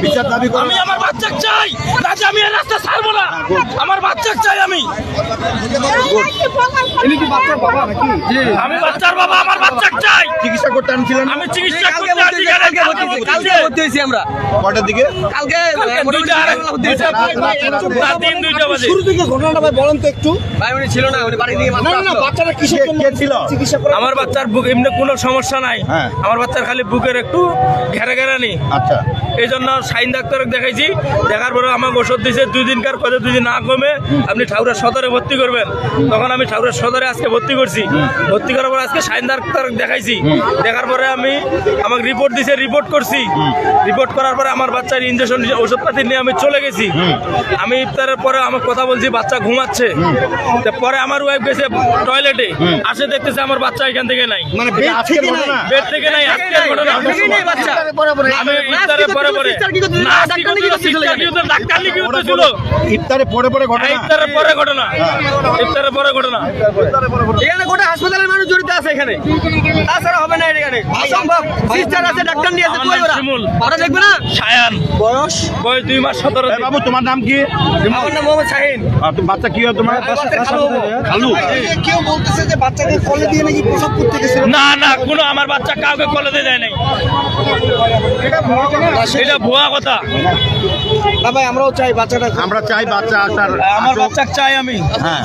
বিচার দাবি করো। আমি আমার বাচ্চাকে চাই, না যে আমি এই রাস্তা ছাড়বো না, আমার বাচ্চাকে চাই আমি। আমি বাচ্চার বাবা, আমার বাচ্চাকে চাই। চিকিৎসা করতে আনছিলেন? আমি চিকিৎসা করতে আসি, কালকে ভর্তি হয়েছি আমরা। কটার দিকে? কালকে দিন 2টা বাজে। শুরু থেকে ঘটনাটা ভাই বলেন তো একটু। ভাই উনি ছিল না, উনি বাড়ি থেকে না না না, বাচ্চাটা কিসের জন্য কে ছিল? চিকিৎসা করা? আমার বাচ্চার বুক এমনি কোনো সমস্যা নাই, হ্যাঁ। আমার বাচ্চার খালি বুকের একটু ঘেরা ঘেরা নেই, আচ্ছা, এই জন্য শাহিন ডাক্তারকে দেখাইছি। দেখার পরে আমাকে ওষুধ দিয়েছে 2 দিনকার, কথা 2 দিন না কমে আপনি ঠাকুরা সদরে ভর্তি করবেন। তখন আমি ঠাকুরা সদরে আজকে ভর্তি করছি। ভর্তি করার পরে আজকে শাহিন ডাক্তার দেখাইছি। দেখার পরে আমাকে রিপোর্ট দিয়েছে, রিপোর্ট করছি। রিপোর্ট করার পরে আমার বাচ্চার ইঞ্জেকশন ওষুধপাতি নিয়ে আমি চলে গেছি। আমি ইফতারের পরে আমার কথা বলছি, বাচ্চা ঘুমাচ্ছে। পরে আমার ওয়াইফ গেছে টয়লেটে, আসে দেখতেছে আমার বাচ্চা এখান থেকে নাই, মানে বেড আজকের থেকে ঘটনা? বেড থেকে নাই, আজকের ঘটনা। বাচ্চা আমি ইফতারের পরে পরে না, আজকে কত সিস্টার কি হতো, ডাক্তার লিখে হতেছিল। ইফতারে পরে পরে ঘটনা? ইফতারের পরে ঘটনা, ইফতারের পরে ঘটনা। এখানে গোটা হাসপাতালের মানুষ জড়িত আছে এখানে, তাছাড়া হবে না এখানে অসম্ভব। সিস্টার আছে, ডাক্তার নিয়ে আছে, আমার কই নাম ওরা? শিমুল। ওরা দেখবে না? সায়ান, বয়স বয়স 2 মাস 17 দিন। বাবু তোমার নাম কি? আমার নাম মোহাম্মদ শাহিন। আর তোমার বাচ্চা কি হয় তোমার? খালু। কেউ বলতেছে যে বাচ্চাকে কলে দিয়ে নাকি প্রসব করতে গেছিল। না না, কোনো আমার বাচ্চা কাউকে কলেজে দেয় নাই, এটা ভুয়া কথা। না ভাই, আমরাও চাই বাচ্চাটা। আমরা চাই বাচ্চা আসার। আমার বাচ্চা চাই আমি। হ্যাঁ।